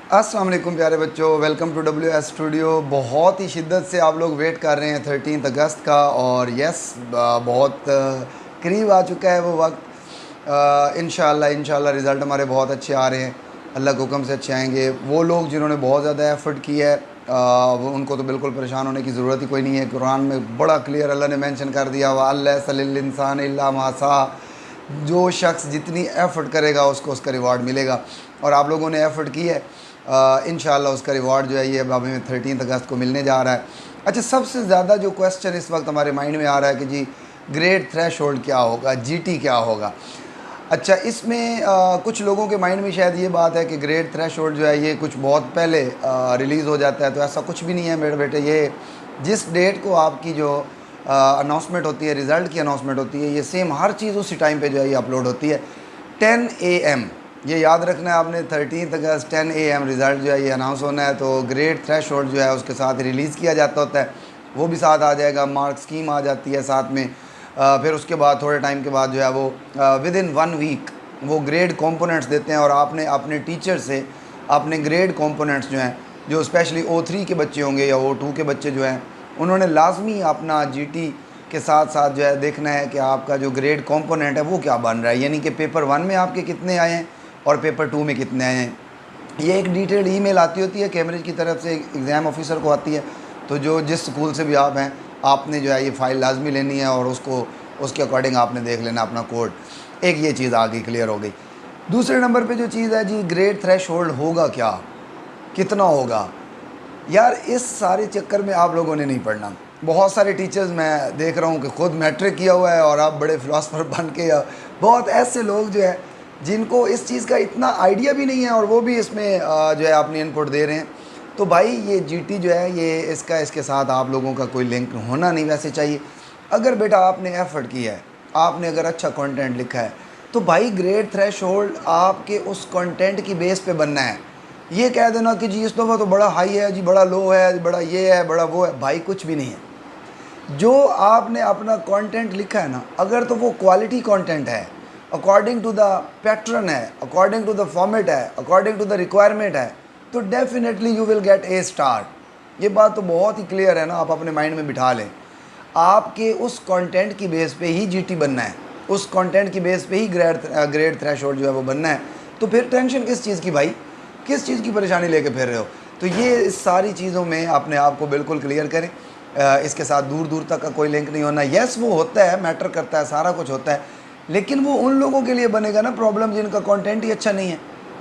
अस्सलाम वालेकुम प्यारे बच्चों, वेलकम टू WS स्टूडियो। बहुत ही शिद्दत से आप लोग वेट कर रहे हैं 13 अगस्त का, और यस बहुत करीब आ चुका है वो वक्त। इंशाल्लाह रिज़ल्ट हमारे बहुत अच्छे आ रहे हैं, अल्लाह के हुक्म से अच्छे आएंगे। वो लोग जिन्होंने बहुत ज़्यादा एफ़र्ट किया है वो उनको तो बिल्कुल परेशान होने की ज़रूरत ही कोई नहीं है। कुरान में बड़ा क्लियर अल्लाह ने मेंशन कर दिया हुआ, लैसा लिल इंसान इल्ला मा सा, जो शख्स जितनी एफ़र्ट करेगा उसको उसका रिवार्ड मिलेगा। और आप लोगों ने एफ़र्ट की है, इंशाल्लाह उसका रिवार्ड जो है ये अब हमें 13 अगस्त को मिलने जा रहा है। अच्छा, सबसे ज़्यादा जो क्वेश्चन इस वक्त हमारे माइंड में आ रहा है कि जी ग्रेड थ्रेशोल्ड क्या होगा, GT क्या होगा। अच्छा, इसमें कुछ लोगों के माइंड में शायद ये बात है कि ग्रेड थ्रेशोल्ड जो है ये कुछ बहुत पहले रिलीज़ हो जाता है, तो ऐसा कुछ भी नहीं है मेरे बेटे। ये जिस डेट को आपकी जो अनाउंसमेंट होती है, रिज़ल्ट की अनाउंसमेंट होती है, ये सेम हर चीज़ उसी टाइम पे जो है ये अपलोड होती है 10 AM। ये याद रखना है आपने, 13 अगस्त 10 AM रिज़ल्ट जो है ये अनाउंस होना है। तो ग्रेड थ्रेशोल्ड जो है उसके साथ रिलीज़ किया जाता होता है, वो भी साथ आ जाएगा। मार्क स्कीम आ जाती है साथ में। फिर उसके बाद थोड़े टाइम के बाद जो है वो विदिन 1 वीक वो ग्रेड कंपोनेंट्स देते हैं। और आपने अपने टीचर से अपने ग्रेड कंपोनेंट्स जो हैं, जो स्पेशली O3 के बच्चे होंगे या O2 के बच्चे जो हैं, उन्होंने लाजमी अपना GT के साथ साथ जो है देखना है कि आपका जो ग्रेड कंपोनेंट है वो क्या बन रहा है, यानी कि पेपर 1 में आपके कितने आए हैं और पेपर 2 में कितने आए हैं। ये एक डिटेल्ड ईमेल आती होती है कैम्ब्रिज की तरफ से, एग्ज़ाम ऑफिसर को आती है। तो जो जिस स्कूल से भी आप हैं, आपने जो है ये फ़ाइल लाजमी लेनी है और उसको उसके अकॉर्डिंग आपने देख लेना अपना कोड। एक ये चीज़ आ गई, क्लियर हो गई। दूसरे नंबर पे जो चीज़ है जी, ग्रेड थ्रेशोल्ड होगा क्या, कितना होगा। यार इस सारे चक्कर में आप लोगों ने नहीं पढ़ना। बहुत सारे टीचर्स मैं देख रहा हूँ कि खुद मैट्रिक किया हुआ है और आप बड़े फ़िलासफ़र बन के, या बहुत ऐसे लोग जो है जिनको इस चीज़ का इतना आइडिया भी नहीं है और वो भी इसमें जो है अपनी इनपुट दे रहे हैं। तो भाई ये GT जो है ये इसके साथ आप लोगों का कोई लिंक होना नहीं वैसे चाहिए। अगर बेटा आपने एफ़र्ट किया है, आपने अगर अच्छा कंटेंट लिखा है, तो भाई ग्रेड थ्रेशोल्ड आपके उस कंटेंट की बेस पे बनना है। ये कह देना कि जी इस दफ़ा तो बड़ा हाई है जी, बड़ा लो है, बड़ा ये है, बड़ा वो है, भाई कुछ भी नहीं है। जो आपने अपना कंटेंट लिखा है ना, अगर तो वो क्वालिटी कंटेंट है, अकॉर्डिंग टू द पैटर्न है, अकॉर्डिंग टू द फॉर्मेट है, अकॉर्डिंग टू द रिक्वायरमेंट है, तो definitely you will get A star. ये बात तो बहुत ही क्लियर है ना, आप अपने माइंड में बिठा लें। आपके उस कंटेंट की बेस पे ही GT बनना है, उस कंटेंट की बेस पे ही ग्रेड थ्रेशोल्ड जो है वो बनना है। तो फिर टेंशन किस चीज़ की भाई, किस चीज़ की परेशानी लेके फिर रहे हो। तो ये इस सारी चीज़ों में अपने आप को बिल्कुल क्लियर करें। इसके साथ दूर दूर तक का कोई लिंक नहीं होना। येस वो होता है, मैटर करता है, सारा कुछ होता है, लेकिन वो उन लोगों के लिए बनेगा ना प्रॉब्लम जिनका कंटेंट ही अच्छा नहीं है,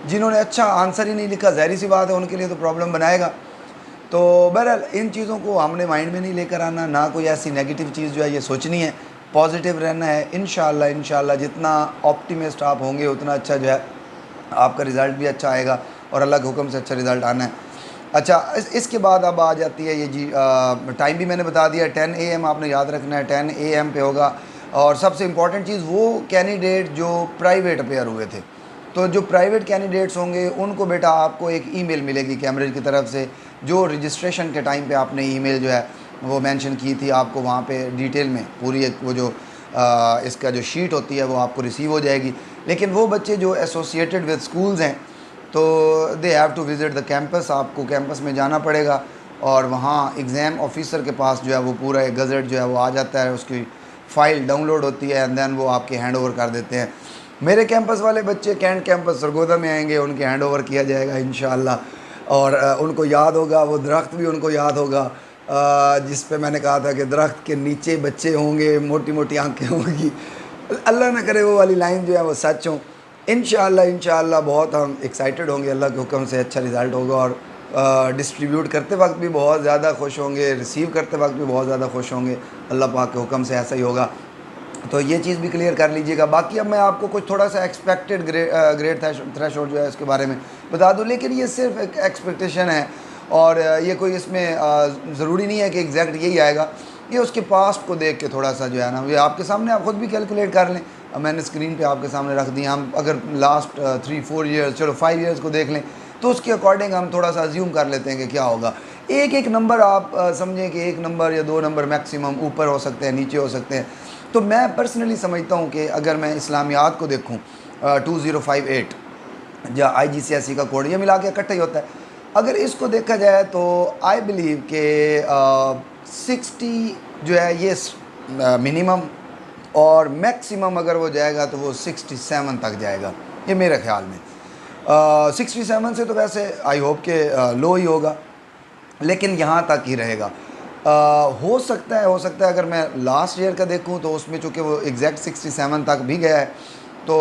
जिन्होंने अच्छा आंसर ही नहीं लिखा। ज़ाहिर सी बात है उनके लिए तो प्रॉब्लम बनाएगा। तो बहरहाल इन चीज़ों को हमने माइंड में नहीं लेकर आना, ना कोई ऐसी नेगेटिव चीज़ जो है ये सोचनी है, पॉजिटिव रहना है। इंशाल्लाह जितना ऑप्टिमिस्ट आप होंगे उतना अच्छा जो है आपका रिज़ल्ट भी अच्छा आएगा और अल्लाह के हुक्म से अच्छा रिज़ल्ट आना है। अच्छा, इसके बाद अब आ जाती है ये जी टाइम भी मैंने बता दिया, 10 AM आपने याद रखना है, 10 AM पे होगा। और सबसे इम्पॉर्टेंट चीज़, वो कैंडिडेट जो प्राइवेट अपेयर हुए थे, तो जो प्राइवेट कैंडिडेट्स होंगे उनको बेटा आपको एक ईमेल मिलेगी कैम्ब्रिज की तरफ से, जो रजिस्ट्रेशन के टाइम पे आपने ईमेल जो है वो मेंशन की थी, आपको वहाँ पे डिटेल में पूरी एक वो जो इसका जो शीट होती है वो आपको रिसीव हो जाएगी। लेकिन वो बच्चे जो एसोसिएटेड विद स्कूल्स हैं, तो they have to visit the campus. आपको कैंपस में जाना पड़ेगा और वहाँ एग्ज़ाम ऑफिसर के पास जो है वो पूरा एक गज़ट जो है वो आ जाता है, उसकी फ़ाइल डाउनलोड होती है एंड देन वो आपके हैंड ओवर कर देते हैं। मेरे कैंपस वाले बच्चे कैंट कैंपस सरगोदा में आएंगे, उनके हैंड ओवर किया जाएगा इंशाल्लाह। और उनको याद होगा, वो दरख्त भी उनको याद होगा जिस पे मैंने कहा था कि दरख्त के नीचे बच्चे होंगे, मोटी मोटी आंखें होंगी। अल्लाह ना करे वो वाली लाइन जो है वो सच हो। इंशाल्लाह बहुत हम एक्साइटेड होंगे, अल्लाह के हुक्म से अच्छा रिज़ल्ट होगा। और डिस्ट्रीब्यूट करते वक्त भी बहुत ज़्यादा खुश होंगे, रिसीव करते वक्त भी बहुत ज़्यादा खुश होंगे। अल्लाह पाक के हुक्म से ऐसा ही होगा। तो ये चीज़ भी क्लियर कर लीजिएगा। बाकी अब मैं आपको कुछ थोड़ा सा एक्सपेक्टेड ग्रेड थ्रेशोल्ड जो है इसके बारे में बता दूं, लेकिन ये सिर्फ एक एक्सपेक्टेशन है और ये कोई इसमें ज़रूरी नहीं है कि एग्जैक्ट यही आएगा। ये उसके पास्ट को देख के थोड़ा सा जो है ना, ये आपके सामने आप ख़ुद भी कैलकुलेट कर लें। अब मैंने स्क्रीन पे आपके सामने रख दिया। हम अगर लास्ट 3-4 ईयर्स, चलो 5 ईयर्स को देख लें, तो उसके अकॉर्डिंग हम थोड़ा सा अज्यूम कर लेते हैं कि क्या होगा। एक नंबर आप समझें कि 1 नंबर या 2 नंबर मैक्सिमम ऊपर हो सकते हैं, नीचे हो सकते हैं। तो मैं पर्सनली समझता हूँ कि अगर मैं इस्लामियात को देखूँ 2058 या IGCSE का कोड, ये मिला के इकट्ठा ही होता है। अगर इसको देखा जाए तो आई बिलीव के 60 जो है ये मिनिमम, और मैक्सिमम अगर वो जाएगा तो वो 67 तक जाएगा, ये मेरे ख्याल में। 67 से तो वैसे आई होप के लो ही होगा, लेकिन यहाँ तक ही रहेगा। हो सकता है अगर मैं लास्ट ईयर का देखूँ तो उसमें चूँकि वो एग्जैक्ट 67 तक भी गया है, तो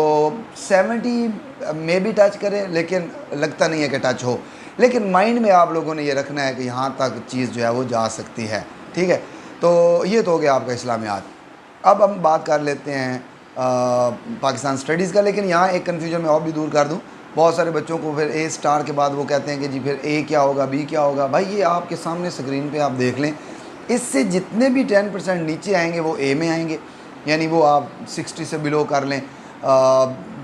70 में भी टच करे, लेकिन लगता नहीं है कि टच हो। लेकिन माइंड में आप लोगों ने ये रखना है कि यहाँ तक चीज़ जो है वो जा सकती है, ठीक है। तो ये तो हो गया आपका इस्लामियात। अब हम बात कर लेते हैं पाकिस्तान स्टडीज़ का। लेकिन यहाँ एक कन्फ्यूजन मैं और भी दूर कर दूँ, बहुत सारे बच्चों को फिर A स्टार के बाद वो कहते हैं कि जी फिर A क्या होगा, B क्या होगा। भाई ये आपके सामने स्क्रीन पे आप देख लें, इससे जितने भी 10% नीचे आएंगे वो A में आएंगे, यानी वो आप 60 से बिलो कर लें,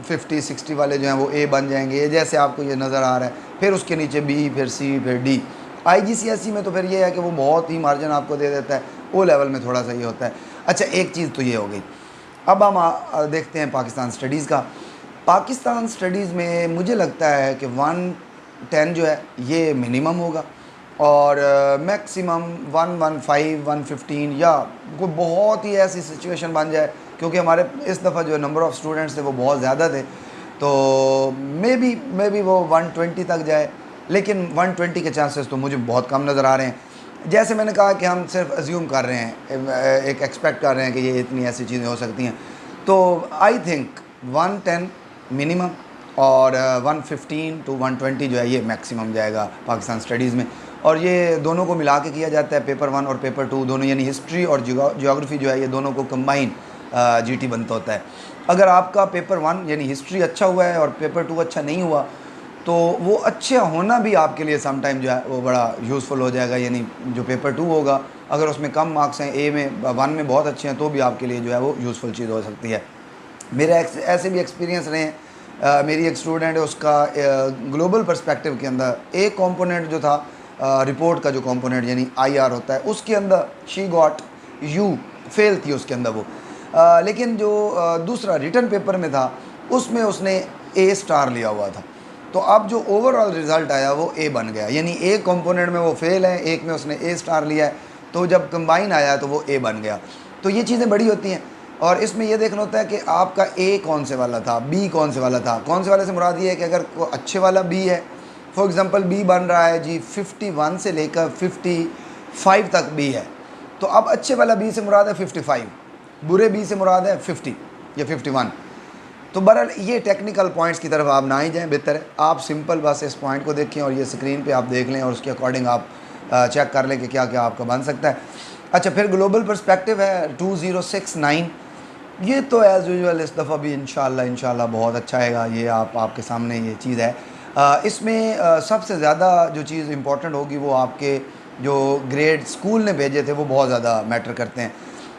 50-60 वाले जो हैं वो A बन जाएंगे, ये जैसे आपको ये नज़र आ रहा है। फिर उसके नीचे B, फिर C, फिर D। IGCSE में तो फिर ये है कि वो बहुत ही मार्जिन आपको दे देता है, O लेवल में थोड़ा सा ये होता है। अच्छा, एक चीज़ तो ये हो गई। अब हम देखते हैं पाकिस्तान स्टडीज़ का। पाकिस्तान स्टडीज़ में मुझे लगता है कि 110 जो है ये मिनिमम होगा, और मैक्सिमम 115, 115, या कोई बहुत ही ऐसी सिचुएशन बन जाए, क्योंकि हमारे इस दफ़ा जो नंबर ऑफ़ स्टूडेंट्स थे वो बहुत ज़्यादा थे, तो मे बी वो 120 तक जाए। लेकिन 120 के चांसेस तो मुझे बहुत कम नज़र आ रहे हैं। जैसे मैंने कहा कि हम सिर्फ अज्यूम कर रहे हैं, एक एक्सपेक्ट कर रहे हैं कि ये इतनी ऐसी चीज़ें हो सकती हैं। तो आई थिंक 110 मिनिमम और 115 to 120 जो है ये मैक्सिमम जाएगा पाकिस्तान स्टडीज़ में। और ये दोनों को मिला के किया जाता है, पेपर 1 और पेपर 2 दोनों, यानी हिस्ट्री और जियोग्राफी जो है ये दोनों को कंबाइन GT बनता होता है। अगर आपका पेपर 1 यानी हिस्ट्री अच्छा हुआ है और पेपर 2 अच्छा नहीं हुआ, तो वो अच्छा होना भी आपके लिए सम टाइम जो है वो बड़ा यूज़फुल हो जाएगा। यानी जो पेपर 2 होगा, अगर उसमें कम मार्क्स हैं, A में 1 में बहुत अच्छे हैं, तो भी आपके लिए जो है वो यूज़फुल चीज़ हो सकती है। मेरे ऐसे भी एक्सपीरियंस रहे हैं। मेरी एक स्टूडेंट है, उसका ग्लोबल पर्सपेक्टिव के अंदर एक कंपोनेंट जो था, रिपोर्ट का जो कंपोनेंट यानी IR होता है, उसके अंदर शी गॉट U, फेल थी उसके अंदर वो। लेकिन जो दूसरा रिटर्न पेपर में था उसमें उसने A स्टार लिया हुआ था। तो अब जो ओवरऑल रिज़ल्ट आया वो A बन गया, यानी एक कंपोनेंट में वो फेल है, एक में उसने A स्टार लिया है, तो जब कंबाइन आया तो वो A बन गया। तो ये चीज़ें बड़ी होती हैं। और इसमें ये देखना होता है कि आपका A कौन से वाला था, B कौन से वाला था। कौन से वाले से मुराद ये है कि अगर कोई अच्छे वाला B है, फॉर एग्ज़ाम्पल B बन रहा है जी 51 से लेकर 55 तक B है, तो अब अच्छे वाला B से मुराद है 55, बुरे B से मुराद है 50 या 51। तो बहरहाल ये टेक्निकल पॉइंट्स की तरफ आप ना ही जाएं, बेहतर है आप सिंपल बस इस पॉइंट को देखें और ये स्क्रीन पे आप देख लें, और उसके अकॉर्डिंग आप चेक कर लें कि क्या क्या आपका बन सकता है। अच्छा, फिर ग्लोबल पर्सपेक्टिव है 2069। ये तो एज़ यूजुअल इस दफ़ा भी इंशाल्लाह बहुत अच्छा आएगा। ये आपके सामने ये चीज़ है। इसमें सबसे ज़्यादा जो चीज़ इम्पॉर्टेंट होगी वो आपके जो ग्रेड स्कूल ने भेजे थे वो बहुत ज़्यादा मैटर करते हैं,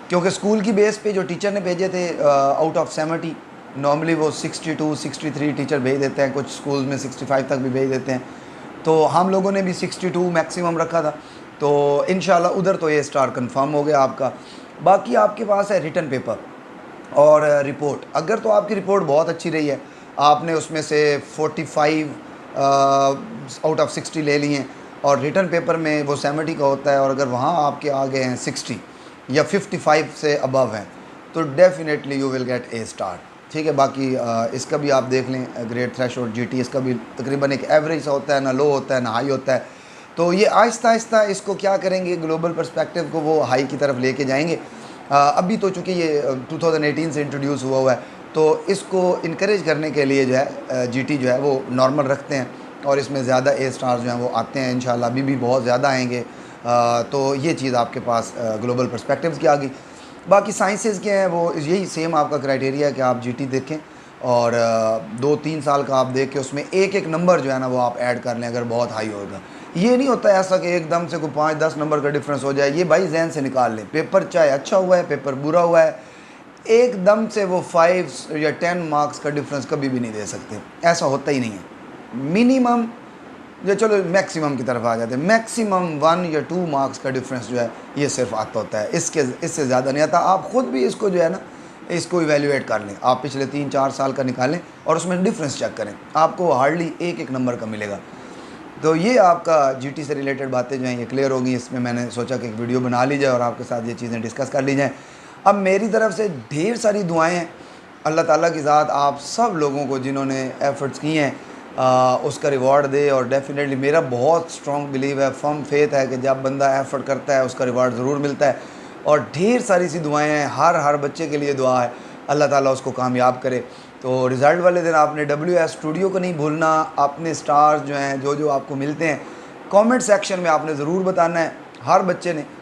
क्योंकि स्कूल की बेस पे जो टीचर ने भेजे थे आउट ऑफ 70, नॉर्मली वो 62, 63 टीचर भेज देते हैं, कुछ स्कूल्स में 65 तक भी भेज देते हैं। तो हम लोगों ने भी 62 मैक्सिमम रखा था, तो इंशाल्लाह उधर तो ये स्टार कंफर्म हो गया आपका। बाकी आपके पास है रिटन पेपर और रिपोर्ट। अगर तो आपकी रिपोर्ट बहुत अच्छी रही है, आपने उसमें से 45 आउट ऑफ 60 ले लिए हैं, और रिटन पेपर में वो 70 का होता है, और अगर वहाँ आपके आ गए हैं 60 या 55 से अबव हैं, तो definitely you will get A star, ठीक है। बाकी इसका भी आप देख लें, ग्रेड थ्रेशोल्ड GT, इसका भी तकरीबन एक एवरेज सा होता है, ना लो होता है ना हाई होता है। तो ये आहिस्ता आहिस्ता इसको क्या करेंगे, ग्लोबल पर्सपेक्टिव को वो हाई की तरफ लेके जाएंगे। अभी तो चूँकि ये 2018 से इंट्रोड्यूस हुआ है, तो इसको इनक्रेज करने के लिए जो है GT जो है वो नॉर्मल रखते हैं, और इसमें ज़्यादा A स्टार्स जो हैं वो आते हैं इंशाल्लाह, अभी भी बहुत ज़्यादा आएंगे। तो ये चीज़ आपके पास ग्लोबल पर्सपेक्टिव्स की आ गई। बाकी साइंसेज़ के हैं वो यही सेम आपका क्राइटेरिया है कि आप GT देखें, और 2-3 साल का आप देख के उसमें एक एक नंबर जो है ना वो आप ऐड कर लें अगर बहुत हाई होगा। ये नहीं होता ऐसा कि एकदम से कोई 5-10 नंबर का डिफरेंस हो जाए, ये भाई जहन से निकाल लें। पेपर चाहे अच्छा हुआ है, पेपर बुरा हुआ है, एकदम से वो 5 या 10 मार्क्स का डिफरेंस कभी भी नहीं दे सकते, ऐसा होता ही नहीं है। मिनिमम जो, चलो मैक्सिमम की तरफ आ जाते हैं, मैक्सिमम 1 या 2 मार्क्स का डिफरेंस जो है ये सिर्फ आता होता है, इससे ज़्यादा नहीं आता। आप ख़ुद भी इसको जो है ना इसको इवेल्यूएट कर लें, आप पिछले 3-4 साल का निकालें और उसमें डिफरेंस चेक करें, आपको हार्डली एक नंबर का मिलेगा। तो ये आपका जीटी से रिलेटेड बातें जो हैं ये क्लियर होगी। इसमें मैंने सोचा कि एक वीडियो बना ली जाए और आपके साथ ये चीज़ें डिस्कस कर ली जाएँ। अब मेरी तरफ से ढेर सारी दुआएँ हैं, अल्लाह ताला की ज़ात आप सब लोगों को जिन्होंने एफ़र्ट्स किए हैं उसका रिवार्ड दे। और डेफ़िनेटली मेरा बहुत स्ट्रॉन्ग बिलीव है, फर्म फेथ है कि जब बंदा एफ़र्ट करता है उसका रिवार्ड ज़रूर मिलता है। और ढेर सारी सी दुआएँ हैं, हर बच्चे के लिए दुआ है, अल्लाह ताला उसको कामयाब करे। तो रिज़ल्ट वाले दिन आपने WS स्टूडियो को नहीं भूलना, अपने स्टार्स जो हैं जो आपको मिलते हैं कमेंट सेक्शन में आपने ज़रूर बताना है। हर बच्चे ने